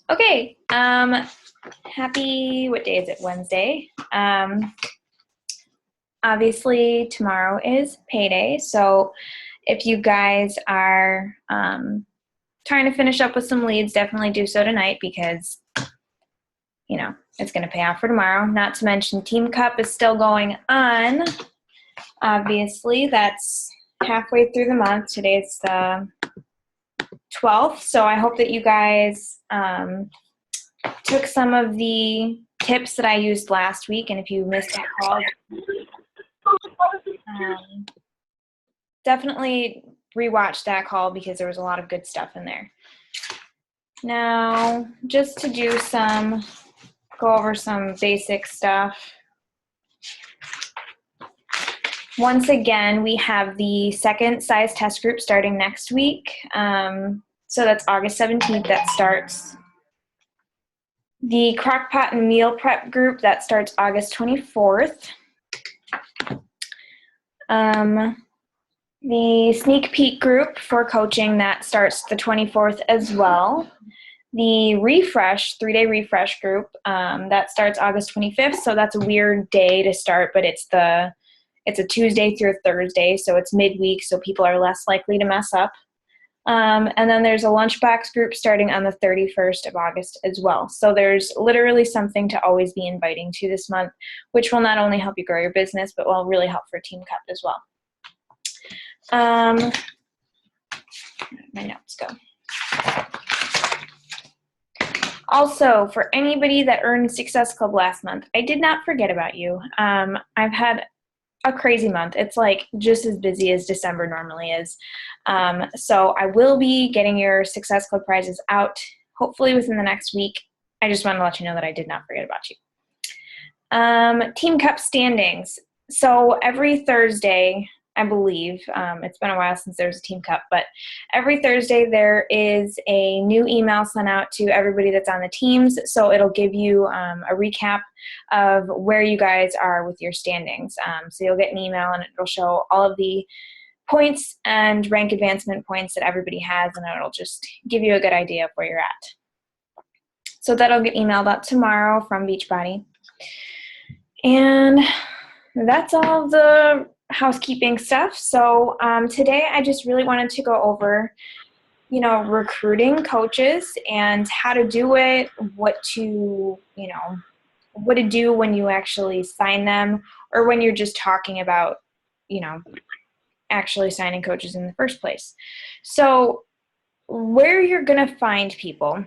Okay, happy, what day is it? Wednesday. Obviously tomorrow is payday, so if you guys are trying to finish up with some leads, definitely do so tonight because, you know, it's going to pay off for tomorrow. Not to mention Team Cup is still going on. Obviously, that's halfway through the month. Today's the 12th, so I hope that you guys took some of the tips that I used last week, and if you missed that call, definitely rewatch that call because there was a lot of good stuff in there. Now, just to go over some basic stuff. Once again, we have the second size test group starting next week. So that's August 17th that starts. The Crockpot and Meal Prep group, that starts August 24th. The Sneak Peek group for coaching, that starts the 24th as well. The Refresh, 3-day Refresh group, that starts August 25th, so that's a weird day to start, but it's a Tuesday through a Thursday, so it's midweek, so people are less likely to mess up. And then there's a lunchbox group starting on the 31st of August as well. So there's literally something to always be inviting to this month, which will not only help you grow your business, but will really help for Team Cup as well. My notes go. Also, for anybody that earned Success Club last month, I did not forget about you. I've had a crazy month. It's like just as busy as December normally is. So I will be getting your Success Club prizes out hopefully within the next week. I just wanted to let you know that I did not forget about you. Team Cup standings. So every Thursday, I believe, it's been a while since there was a Team Cup, but every Thursday there is a new email sent out to everybody that's on the teams. So it'll give you a recap of where you guys are with your standings. So you'll get an email and it'll show all of the points and rank advancement points that everybody has, and it'll just give you a good idea of where you're at. So that'll get emailed out tomorrow from Beachbody. And that's all the housekeeping stuff. So today I just really wanted to go over, recruiting coaches and how to do it, what to do when you actually sign them, or when you're just talking about, actually signing coaches in the first place. So where you're going to find people,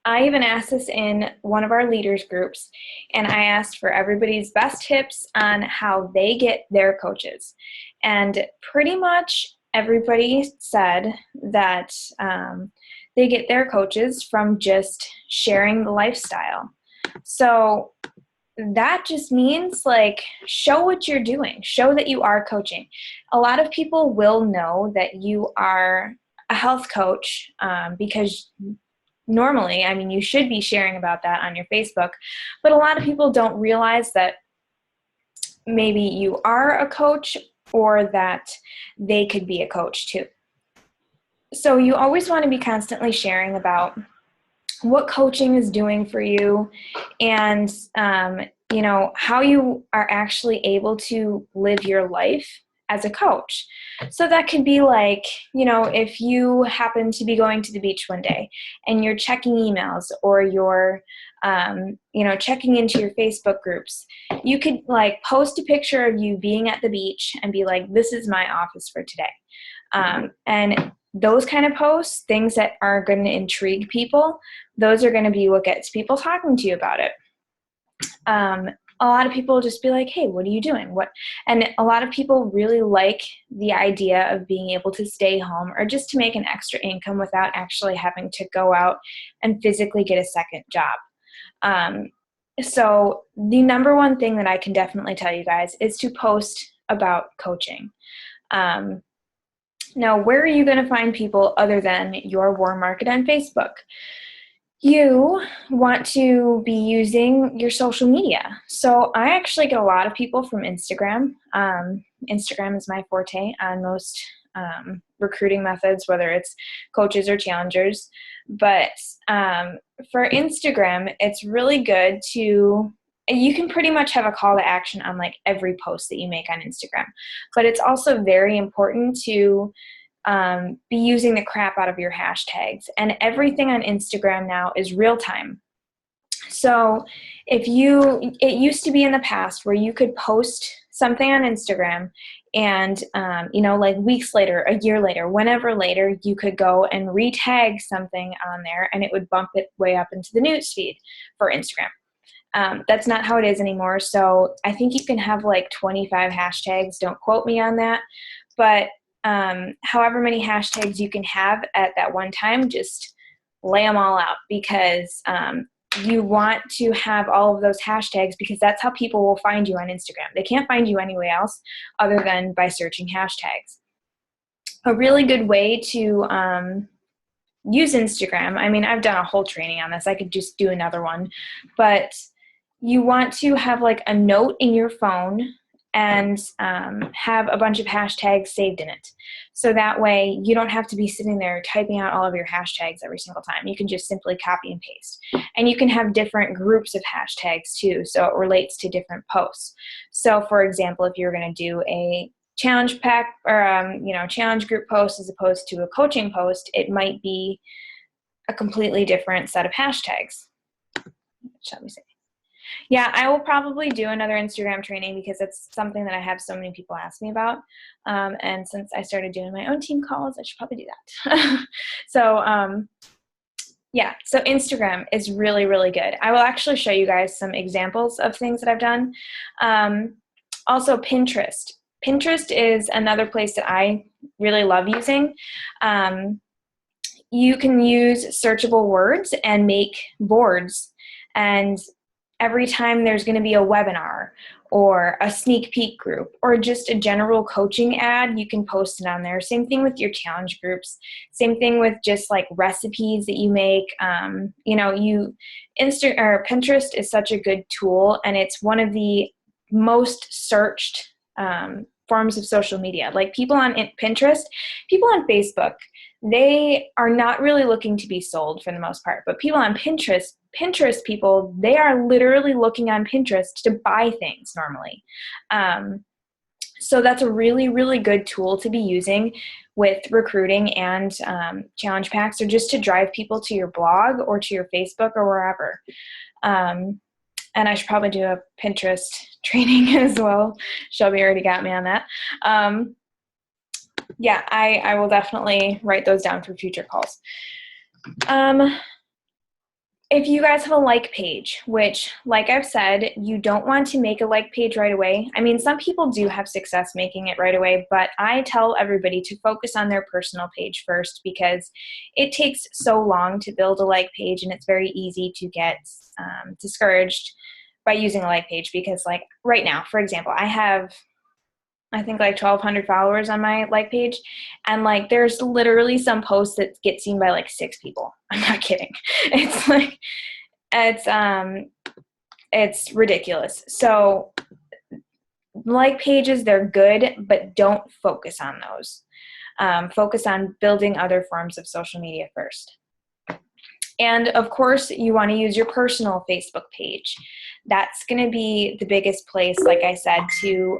I even asked this in one of our leaders groups, and I asked for everybody's best tips on how they get their coaches. And pretty much everybody said that they get their coaches from just sharing the lifestyle. So that just means, show what you're doing. Show that you are coaching. A lot of people will know that you are a health coach because normally, you should be sharing about that on your Facebook, but a lot of people don't realize that maybe you are a coach or that they could be a coach too. So you always want to be constantly sharing about what coaching is doing for you and, how you are actually able to live your life as a coach. So that could be if you happen to be going to the beach one day and you're checking emails or you're, checking into your Facebook groups, you could post a picture of you being at the beach and be like, this is my office for today. And those kind of posts, things that are going to intrigue people, those are going to be what gets people talking to you about it. A lot of people will just be like, hey, what are you doing? And a lot of people really like the idea of being able to stay home or just to make an extra income without actually having to go out and physically get a second job. So the number one thing that I can definitely tell you guys is to post about coaching. Now, where are you going to find people other than your warm market on Facebook? You want to be using your social media. So I actually get a lot of people from Instagram. Instagram is my forte on most recruiting methods, whether it's coaches or challengers. But for Instagram, it's really good to, you can pretty much have a call to action on like every post that you make on Instagram. But it's also very important to be using the crap out of your hashtags. And everything on Instagram now is real time. So it used to be in the past where you could post something on Instagram and, like weeks later, a year later, whenever later, you could go and re-tag something on there and it would bump it way up into the news feed for Instagram. That's not how it is anymore. So I think you can have like 25 hashtags. Don't quote me on that. But however many hashtags you can have at that one time, just lay them all out, because you want to have all of those hashtags, because that's how people will find you on Instagram. They can't find you anywhere else other than by searching hashtags. A really good way to use Instagram, I mean, I've done a whole training on this. I could just do another one. But you want to have like a note in your phone and have a bunch of hashtags saved in it. So that way you don't have to be sitting there typing out all of your hashtags every single time. You can just simply copy and paste. And you can have different groups of hashtags too, so it relates to different posts. So for example, if you're going to do a challenge pack or challenge group post as opposed to a coaching post, it might be a completely different set of hashtags. Shall we say? Yeah, I will probably do another Instagram training because it's something that I have so many people ask me about. And since I started doing my own team calls, I should probably do that. So Instagram is really, really good. I will actually show you guys some examples of things that I've done. Also, Pinterest. Pinterest is another place that I really love using. You can use searchable words and make boards, and every time there's going to be a webinar or a sneak peek group or just a general coaching ad, you can post it on there. Same thing with your challenge groups. Same thing with just like recipes that you make. Pinterest is such a good tool, and it's one of the most searched forms of social media. Like people on Pinterest, people on Facebook, they are not really looking to be sold for the most part, but people on Pinterest people, they are literally looking on Pinterest to buy things normally. So that's a really, really good tool to be using with recruiting and challenge packs, or just to drive people to your blog or to your Facebook or wherever. And I should probably do a Pinterest training as well. Shelby already got me on that. I will definitely write those down for future calls. If you guys have a like page, which, like I've said, you don't want to make a like page right away. I mean, some people do have success making it right away, but I tell everybody to focus on their personal page first, because it takes so long to build a like page, and it's very easy to get discouraged by using a like page. Because like right now, for example, I think like 1,200 followers on my like page, and like there's literally some posts that get seen by like 6 people. I'm not kidding. It's like it's ridiculous. So like pages, they're good, but don't focus on those. Focus on building other forms of social media first. And of course, you want to use your personal Facebook page. That's going to be the biggest place, like I said, to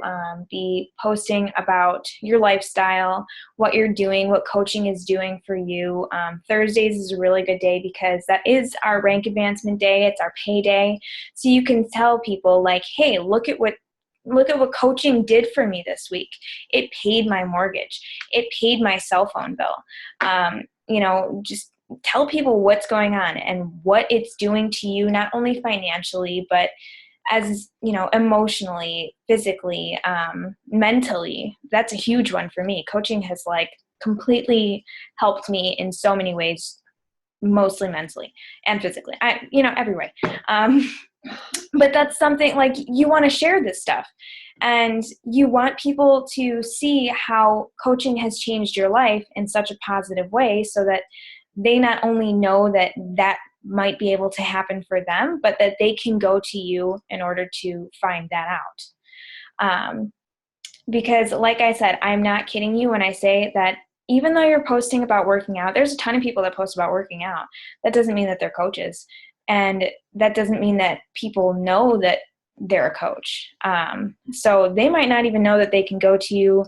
be posting about your lifestyle, what you're doing, what coaching is doing for you. Thursdays is a really good day because that is our rank advancement day. It's our pay day. So you can tell people like, hey, look at what coaching did for me this week. It paid my mortgage. It paid my cell phone bill. Just tell people what's going on and what it's doing to you, not only financially, but as, emotionally, physically, mentally. That's a huge one for me. Coaching has like completely helped me in so many ways, mostly mentally and physically. Every way. But that's something like you want to share this stuff, and you want people to see how coaching has changed your life in such a positive way, so that they not only know that that might be able to happen for them, but that they can go to you in order to find that out. Because like I said, I'm not kidding you when I say that even though you're posting about working out, there's a ton of people that post about working out. That doesn't mean that they're coaches. And that doesn't mean that people know that they're a coach. So they might not even know that they can go to you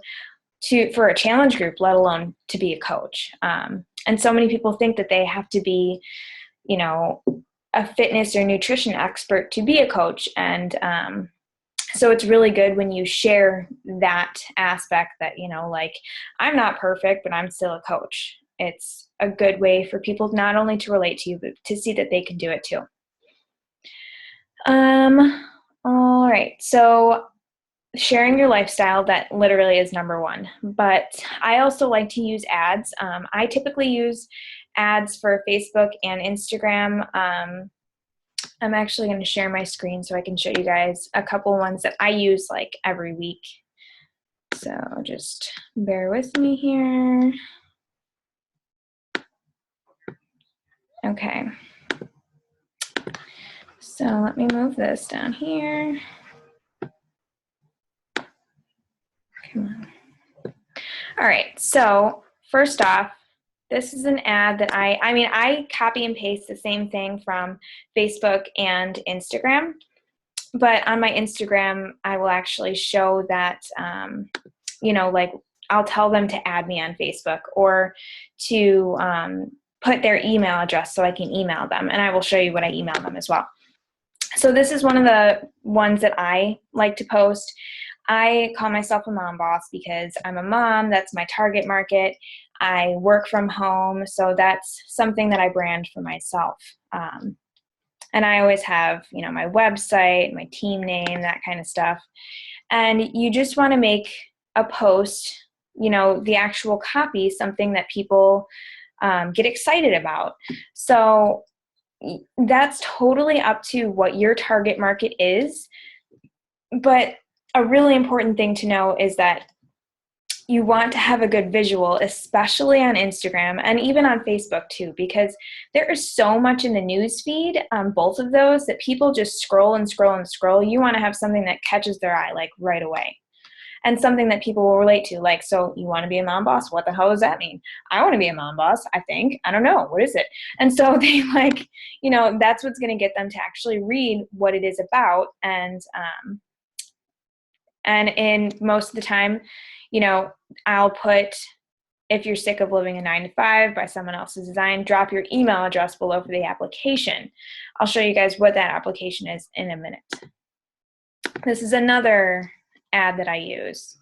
for a challenge group, let alone to be a coach. And so many people think that they have to be, you know, a fitness or nutrition expert to be a coach. And so it's really good when you share that aspect that, you know, like, I'm not perfect, but I'm still a coach. It's a good way for people not only to relate to you, but to see that they can do it too. All right. So sharing your lifestyle, that literally is number one. But I also like to use ads. I typically use ads for Facebook and Instagram. I'm actually going to share my screen so I can show you guys a couple ones that I use like every week. So just bear with me here. Okay. So let me move this down here. Come on. All right. So first off, this is an ad that I copy and paste the same thing from Facebook and Instagram. But on my Instagram, I will actually show that, you know, like I'll tell them to add me on Facebook or to put their email address so I can email them. And I will show you what I email them as well. So this is one of the ones that I like to post. I call myself a mom boss because I'm a mom. That's my target market. I work from home. So that's something that I brand for myself. And I always have, you know, my website, my team name, that kind of stuff. And you just want to make a post, you know, the actual copy, something that people get excited about. So that's totally up to what your target market is. But a really important thing to know is that you want to have a good visual, especially on Instagram and even on Facebook too, because there is so much in the news feed on both of those that people just scroll and scroll and scroll. You want to have something that catches their eye like right away and something that people will relate to. Like, so you want to be a mom boss? What the hell does that mean? I want to be a mom boss, I think. I don't know. What is it? And so they like, you know, that's what's going to get them to actually read what it is about. And in most of the time, you know, I'll put, if you're sick of living a 9-to-5 by someone else's design, drop your email address below for the application. I'll show you guys what that application is in a minute. This is another ad that I use.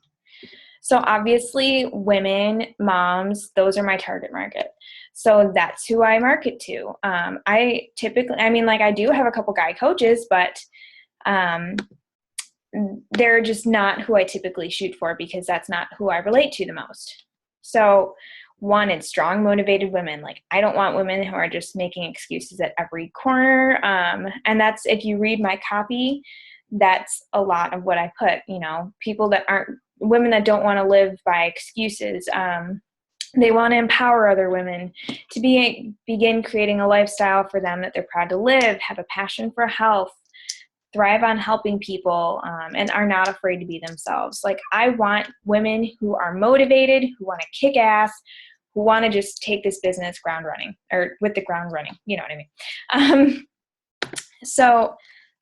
So obviously women, moms, those are my target market. So that's who I market to. I do have a couple guy coaches, but they're just not who I typically shoot for because that's not who I relate to the most. So one, it's strong, motivated women. Like, I don't want women who are just making excuses at every corner. And that's, if you read my copy, that's a lot of what I put, you know, people that aren't, women that don't want to live by excuses. They want to empower other women to begin creating a lifestyle for them that they're proud to live, have a passion for health, thrive on helping people, and are not afraid to be themselves. Like, I want women who are motivated, who want to kick ass, who want to just take this business ground running, or with the ground running, you know what I mean? So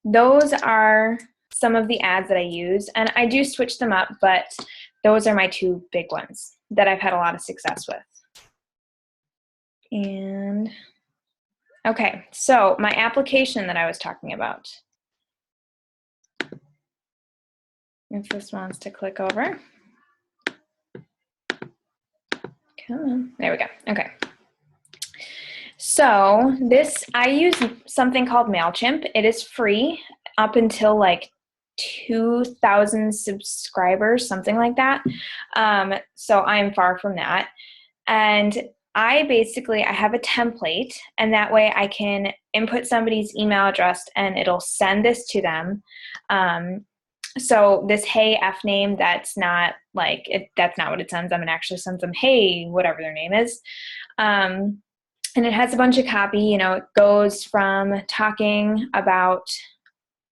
those are some of the ads that I use, and I do switch them up, but those are my two big ones that I've had a lot of success with. And okay, so my application that I was talking about. If this wants to click over. Come on. There we go. Okay. So this, I use something called MailChimp. It is free up until like 2,000 subscribers, something like that. So I'm far from that. And I have a template, and that way I can input somebody's email address and it'll send this to them. So this hey F name, that's not like that's not what it sends them. It actually sends them hey, whatever their name is. And it has a bunch of copy, you know, it goes from talking about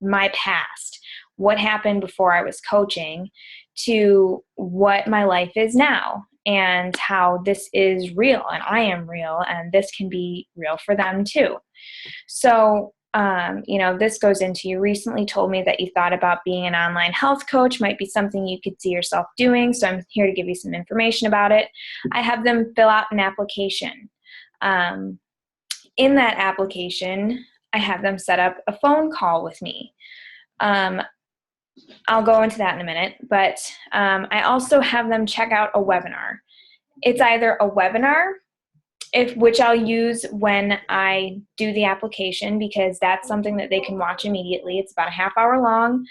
my past, what happened before I was coaching, to what my life is now. and how this is real and I am real and this can be real for them too. So, this goes into, you recently told me that you thought about being an online health coach might be something you could see yourself doing. So I'm here to give you some information about it. I have them fill out an application. In that application, I have them set up a phone call with me. I'll go into that in a minute, but I also have them check out a webinar. It's either a webinar, which I'll use when I do the application, because that's something that they can watch immediately. It's about a half hour long.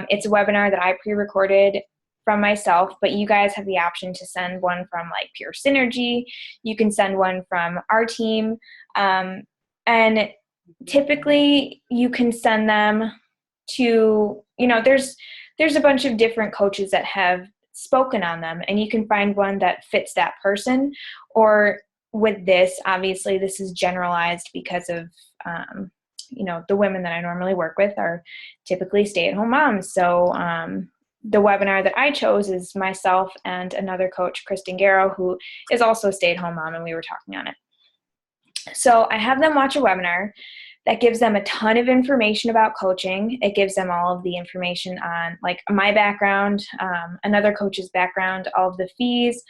It's a webinar that I pre-recorded from myself, but you guys have the option to send one from like Pure Synergy. You can send one from our team. And typically you can send them to, there's a bunch of different coaches that have spoken on them, and you can find one that fits that person. Or with this, obviously this is generalized because of, the women that I normally work with are typically stay-at-home moms. So the webinar that I chose is myself and another coach, Kristen Garrow, who is also a stay-at-home mom, and we were talking on it. So I have them watch a webinar that gives them a ton of information about coaching. It gives them all of the information on like my background, another coach's background, all of the fees,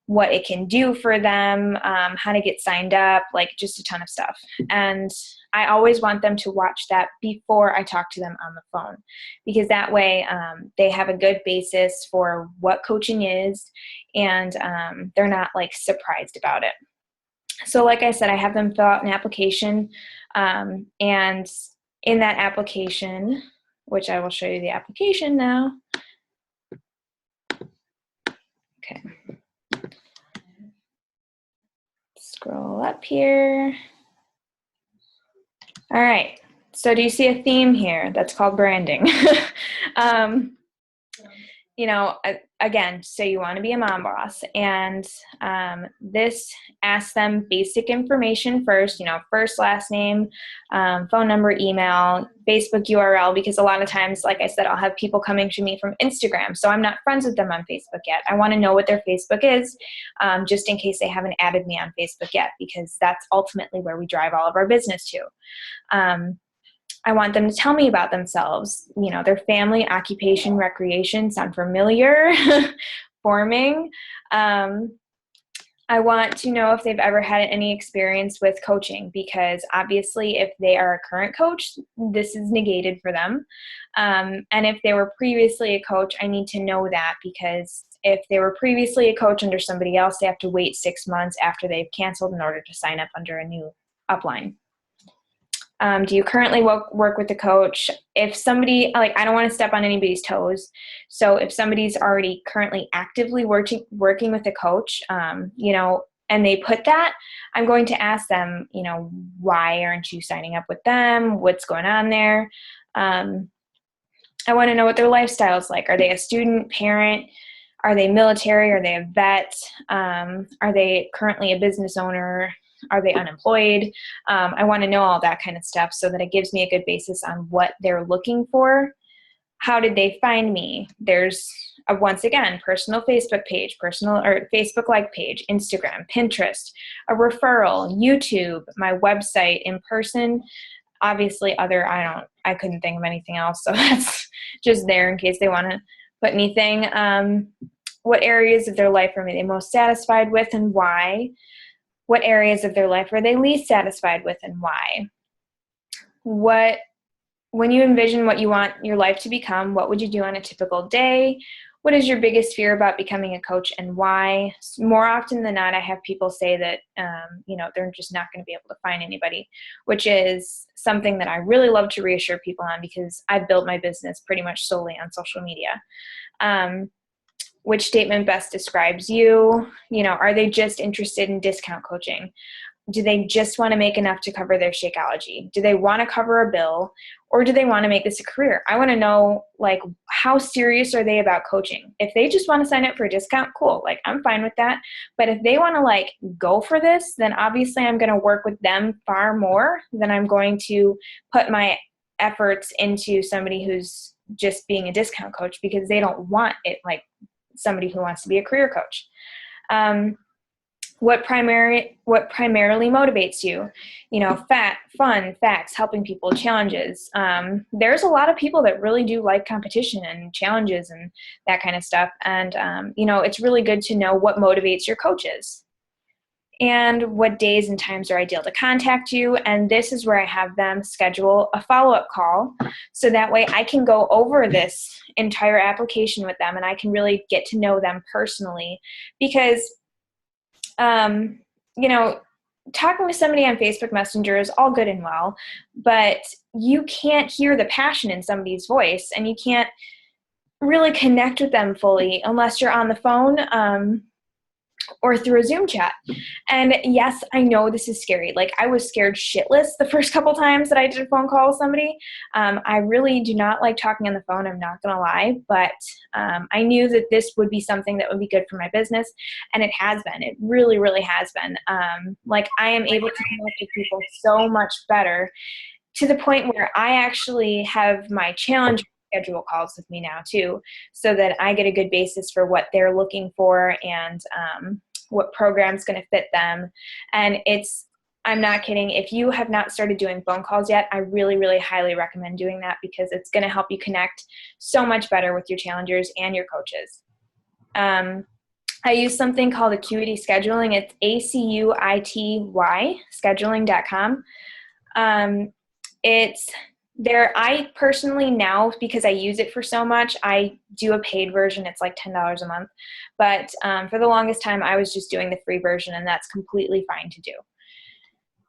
what it can do for them, how to get signed up, like just a ton of stuff. And I always want them to watch that before I talk to them on the phone, because that way they have a good basis for what coaching is, and they're not like surprised about it. So like I said, I have them fill out an application, and in that application, which I will show you the application now. Okay. Scroll up here. All right. So do you see a theme here? That's called branding. Again, so you want to be a mom boss, and this asks them basic information first, first, last name, phone number, email, Facebook URL, because a lot of times, like I said, I'll have people coming to me from Instagram, so I'm not friends with them on Facebook yet. I want to know what their Facebook is, just in case they haven't added me on Facebook yet, because that's ultimately where we drive all of our business to. I want them to tell me about themselves, their family, occupation, recreation, sound familiar, forming. I want to know if they've ever had any experience with coaching, because obviously if they are a current coach, this is negated for them. And if they were previously a coach, I need to know that, because if they were previously a coach under somebody else, they have to wait 6 months after they've canceled in order to sign up under a new upline. Do you currently work with the coach? If somebody, I don't want to step on anybody's toes. So if somebody's already currently actively working with a coach, and they put that, I'm going to ask them, why aren't you signing up with them? What's going on there? I want to know what their lifestyle is like. Are they a student, parent? Are they military? Are they a vet? Are they currently a business owner? Are they unemployed? I want to know all that kind of stuff, so that it gives me a good basis on what they're looking for. How did they find me? There's once again, personal Facebook page, personal or Facebook like page, Instagram, Pinterest, a referral, YouTube, my website, in person, obviously I couldn't think of anything else. So that's just there in case they want to put anything. What areas of their life are they most satisfied with, and why? What areas of their life are they least satisfied with, and why? When you envision what you want your life to become, what would you do on a typical day? What is your biggest fear about becoming a coach, and why? More often than not, I have people say that, they're just not going to be able to find anybody, which is something that I really love to reassure people on, because I've built my business pretty much solely on social media. Which statement best describes you? Are they just interested in discount coaching? Do they just want to make enough to cover their Shakeology? Do they want to cover a bill, or do they want to make this a career? I want to know, how serious are they about coaching? If they just want to sign up for a discount, cool. I'm fine with that. But if they want to go for this, then obviously I'm going to work with them far more than I'm going to put my efforts into somebody who's just being a discount coach, because they don't want it like somebody who wants to be a career coach. What primarily motivates you? Fun, facts, helping people, challenges. There's a lot of people that really do like competition and challenges and that kind of stuff. And, it's really good to know what motivates your coaches and what days and times are ideal to contact you. And this is where I have them schedule a follow-up call. So that way I can go over this entire application with them and I can really get to know them personally, because talking to somebody on Facebook Messenger is all good and well, but you can't hear the passion in somebody's voice and you can't really connect with them fully unless you're on the phone or through a Zoom chat. And yes, I know this is scary. Like, I was scared shitless the first couple times that I did a phone call with somebody. I really do not like talking on the phone, I'm not gonna lie, but I knew that this would be something that would be good for my business, and it has been. It really, really has been. I am able to connect with people so much better, to the point where I actually have my challenge schedule calls with me now too, so that I get a good basis for what they're looking for and what program's going to fit them. And I'm not kidding, if you have not started doing phone calls yet, I really, really highly recommend doing that, because it's going to help you connect so much better with your challengers and your coaches. I use something called Acuity Scheduling. It's ACUITY scheduling.com. I personally now, because I use it for so much, I do a paid version. It's like $10 a month. But for the longest time, I was just doing the free version, and that's completely fine to do.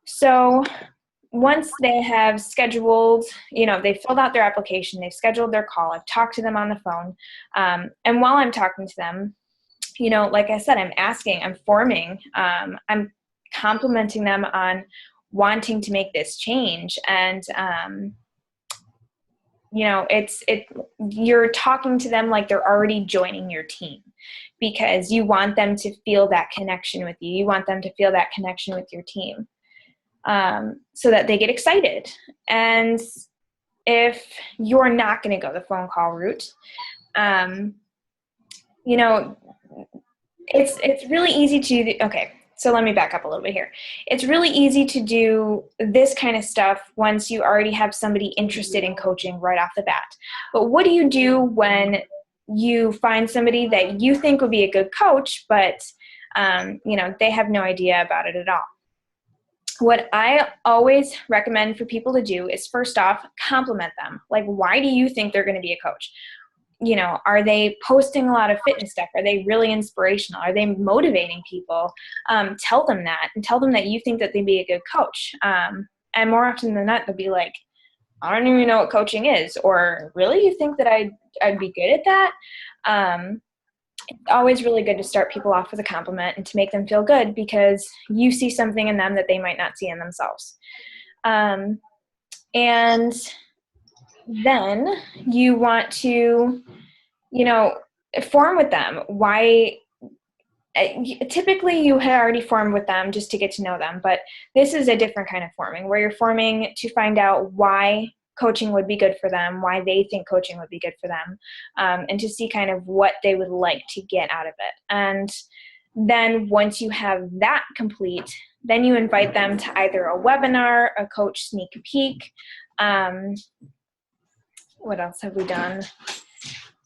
So once they have scheduled, they've filled out their application, they've scheduled their call, I've talked to them on the phone. And while I'm talking to them, like I said, I'm asking, I'm forming, I'm complimenting them on wanting to make this change. And, you're talking to them like they're already joining your team, because you want them to feel that connection with you. You want them to feel that connection with your team, so that they get excited. And if you're not going to go the phone call route, it's really easy to, okay, so let me back up a little bit here. It's really easy to do this kind of stuff once you already have somebody interested in coaching right off the bat. But what do you do when you find somebody that you think would be a good coach, but they have no idea about it at all? What I always recommend for people to do is, first off, compliment them. Like, why do you think they're going to be a coach? Are they posting a lot of fitness stuff? Are they really inspirational? Are they motivating people? Tell them that, and tell them that you think that they'd be a good coach. And more often than not, they'll be like, I don't even know what coaching is, or really, you think that I'd be good at that? It's always really good to start people off with a compliment and to make them feel good, because you see something in them that they might not see in themselves. And then you want to, form with them. Why? Typically you had already formed with them just to get to know them, but this is a different kind of forming, where you're forming to find out why coaching would be good for them, why they think coaching would be good for them, and to see kind of what they would like to get out of it. And then once you have that complete, then you invite them to either a webinar, a coach sneak peek, what else have we done?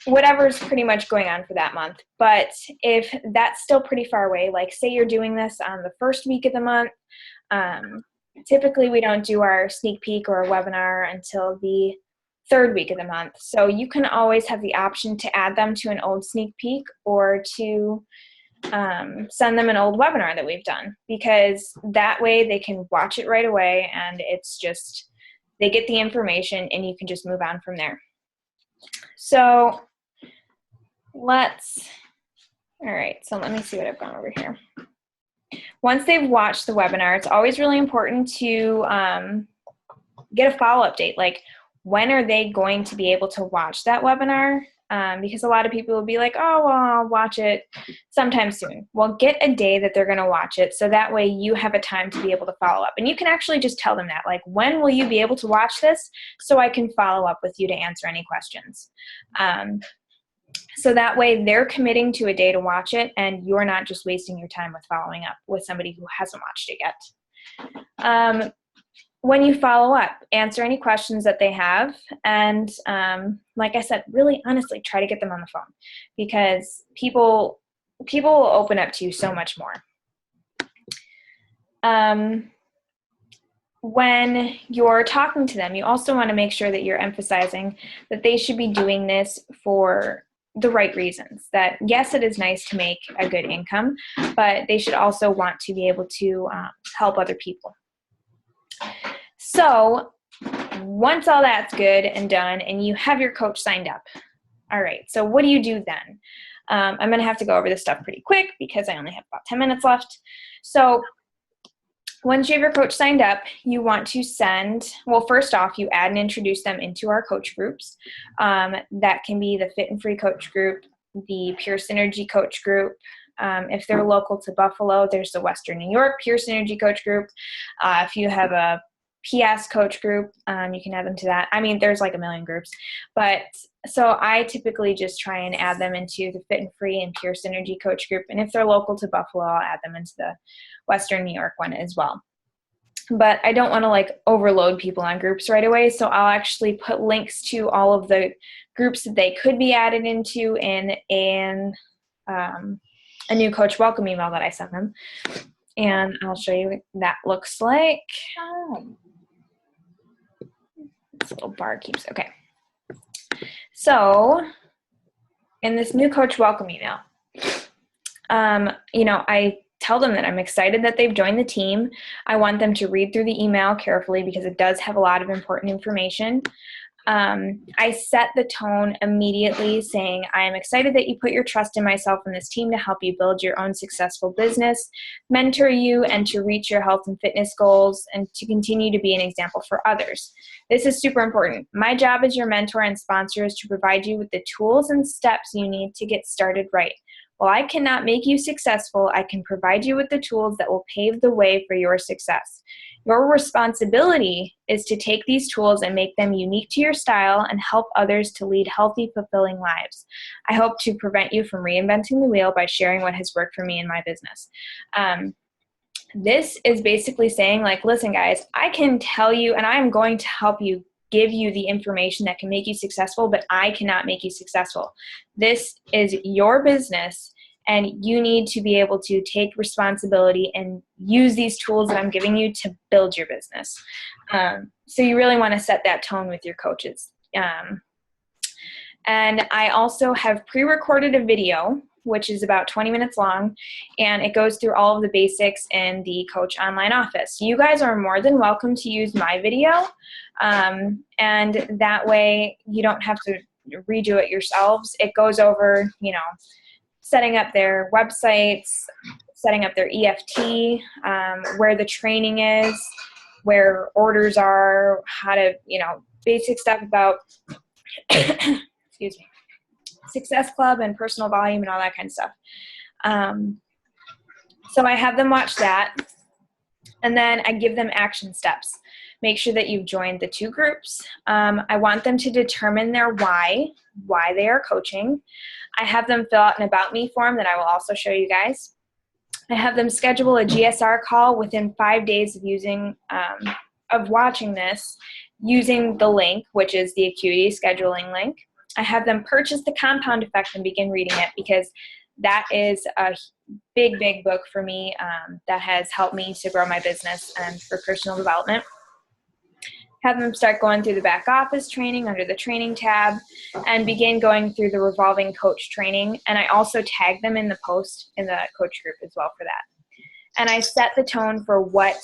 Whatever's pretty much going on for that month. But if that's still pretty far away, like say you're doing this on the first week of the month, typically we don't do our sneak peek or a webinar until the third week of the month. So you can always have the option to add them to an old sneak peek, or to send them an old webinar that we've done, because that way they can watch it right away, and it's just, they get the information and you can just move on from there. So all right, so let me see what I've gone over here. Once they've watched the webinar, it's always really important to get a follow-up date. Like, when are they going to be able to watch that webinar? Because a lot of people will be like, oh, well, I'll watch it sometime soon. Well, get a day that they're going to watch it, so that way you have a time to be able to follow up. And you can actually just tell them that, like, when will you be able to watch this, so I can follow up with you to answer any questions. So that way they're committing to a day to watch it, and you're not just wasting your time with following up with somebody who hasn't watched it yet. When you follow up, answer any questions that they have. And like I said, really honestly, try to get them on the phone, because people will open up to you so much more. When you're talking to them, you also want to make sure that you're emphasizing that they should be doing this for the right reasons. That yes, it is nice to make a good income, but they should also want to be able to help other people. So once all that's good and done and you have your coach signed up, all right, so what do you do then? I'm going to have to go over this stuff pretty quick because I only have about 10 minutes left. So once you have your coach signed up, you want to send, well, first off, you add and introduce them into our coach groups. That can be the Fit and Free coach group, the Pure Synergy coach group. If they're local to Buffalo, there's the Western New York Pure Synergy coach group. If you have a PS coach group, you can add them to that. I mean, there's like a million groups, but so I typically just try and add them into the Fit and Free and Pure Synergy coach group. And if they're local to Buffalo, I'll add them into the Western New York one as well. But I don't want to like overload people on groups right away. So I'll actually put links to all of the groups that they could be added into in a new coach welcome email that I sent them. And I'll show you what that looks like. This little bar keeps, okay. So in this new coach welcome email, I tell them that I'm excited that they've joined the team. I want them to read through the email carefully because it does have a lot of important information. I set the tone immediately saying, I am excited that you put your trust in myself and this team to help you build your own successful business, mentor you, and to reach your health and fitness goals, and to continue to be an example for others. This is super important. My job as your mentor and sponsor is to provide you with the tools and steps you need to get started right. While I cannot make you successful, I can provide you with the tools that will pave the way for your success. Your responsibility is to take these tools and make them unique to your style and help others to lead healthy, fulfilling lives. I hope to prevent you from reinventing the wheel by sharing what has worked for me in my business. This is basically saying, like, listen, guys, I can tell you and I'm going to help you, give you the information that can make you successful, but I cannot make you successful. This is your business, and you need to be able to take responsibility and use these tools that I'm giving you to build your business. So you really want to set that tone with your coaches. And I also have pre-recorded a video, which is about 20 minutes long, and it goes through all of the basics in the Coach Online Office. You guys are more than welcome to use my video, and that way you don't have to redo it yourselves. It goes over, setting up their websites, setting up their EFT, where the training is, where orders are, how to, basic stuff about, excuse me, Success Club and personal volume and all that kind of stuff. So I have them watch that, and then I give them action steps. Make sure that you've joined the two groups. I want them to determine their why they are coaching. I have them fill out an About Me form that I will also show you guys. I have them schedule a GSR call within 5 days of watching this using the link, which is the Acuity scheduling link. I have them purchase The Compound Effect and begin reading it, because that is a big, big book for me that has helped me to grow my business and for personal development. Have them start going through the back office training under the training tab and begin going through the revolving coach training. And I also tag them in the post in the coach group as well for that. And I set the tone for what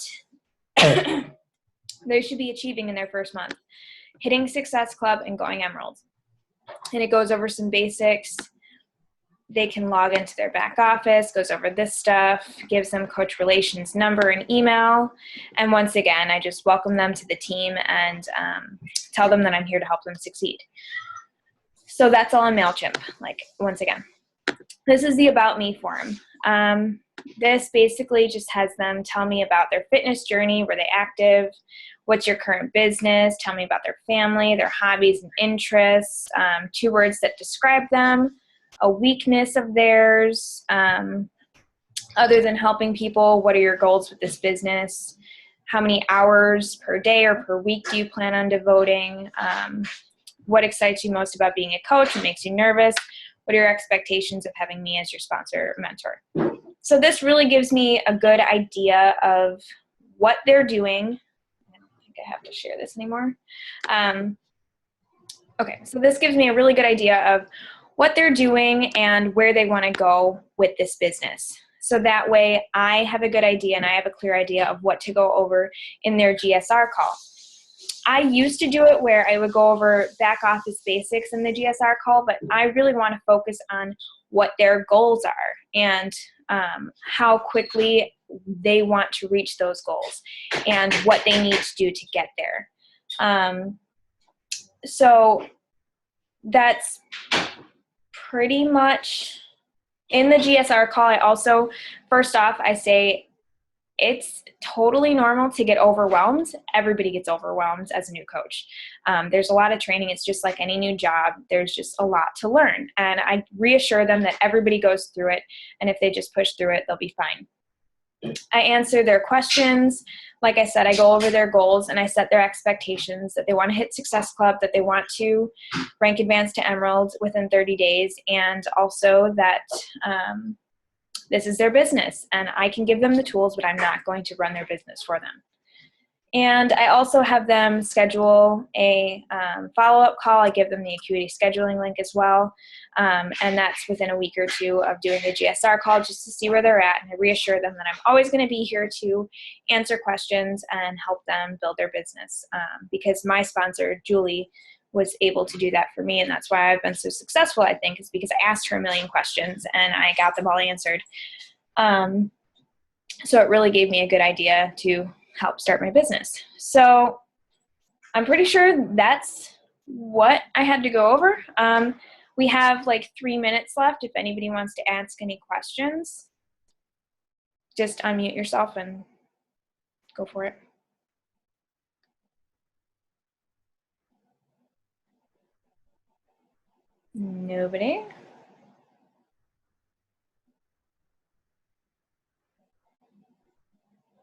they should be achieving in their first month: hitting Success Club and going Emerald. And it goes over some basics. They can log into their back office, goes over this stuff, gives them Coach Relations number and email. And once again, I just welcome them to the team and tell them that I'm here to help them succeed. So that's all in MailChimp, like, once again. This is the About Me form. This basically just has them tell me about their fitness journey. Were they active? What's your current business? Tell me about their family, their hobbies and interests, 2 words that describe them, a weakness of theirs. Other than helping people, what are your goals with this business? How many hours per day or per week do you plan on devoting? What excites you most about being a coach? What makes you nervous? What are your expectations of having me as your sponsor or mentor? So this really gives me a good idea of what they're doing. I don't think I have to share this anymore. Okay, so this gives me a really good idea of what they're doing and where they want to go with this business. So that way I have a good idea and I have a clear idea of what to go over in their GSR call. I used to do it where I would go over back office basics in the GSR call, but I really want to focus on what their goals are and how quickly they want to reach those goals and what they need to do to get there. So that's pretty much in the GSR call. I also, first off, I say it's totally normal to get overwhelmed. Everybody gets overwhelmed as a new coach. There's a lot of training. It's just like any new job. There's just a lot to learn. And I reassure them that everybody goes through it. And if they just push through it, they'll be fine. I answer their questions. Like I said, I go over their goals and I set their expectations that they want to hit Success Club, that they want to rank advanced to Emerald within 30 days, and also that this is their business and I can give them the tools, but I'm not going to run their business for them. And I also have them schedule a follow-up call. I give them the Acuity scheduling link as well. And that's within a week or 2 of doing the GSR call just to see where they're at. And I reassure them that I'm always going to be here to answer questions and help them build their business. Because my sponsor, Julie, was able to do that for me. And that's why I've been so successful, I think, is because I asked her a million questions and I got them all answered. So it really gave me a good idea to help start my business. So I'm pretty sure that's what I had to go over. We have like 3 minutes left. If anybody wants to ask any questions, just unmute yourself and go for it. Nobody?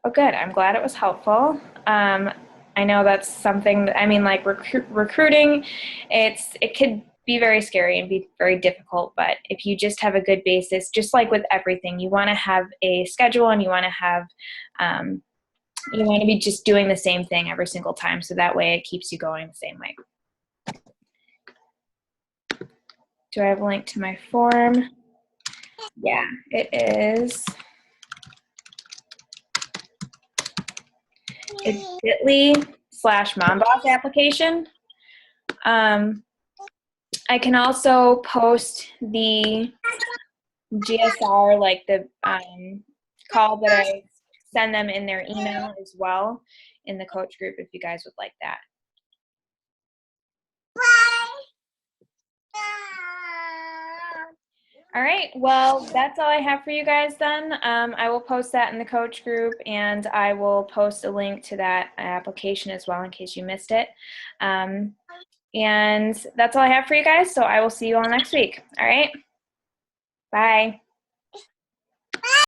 Oh, good. I'm glad it was helpful. I know that's something that, I mean, like recruiting, it could be very scary and be very difficult, but if you just have a good basis, just like with everything, you want to have a schedule and you want to have, you want to be just doing the same thing every single time, so that way it keeps you going the same way. Do I have a link to my form? Yeah, it is. It's bit.ly/momboss application. I can also post the GSR, like the call that I send them in their email as well in the coach group if you guys would like that. All right, well, that's all I have for you guys then. I will post that in the coach group, and I will post a link to that application as well in case you missed it. And that's all I have for you guys, so I will see you all next week. All right, bye.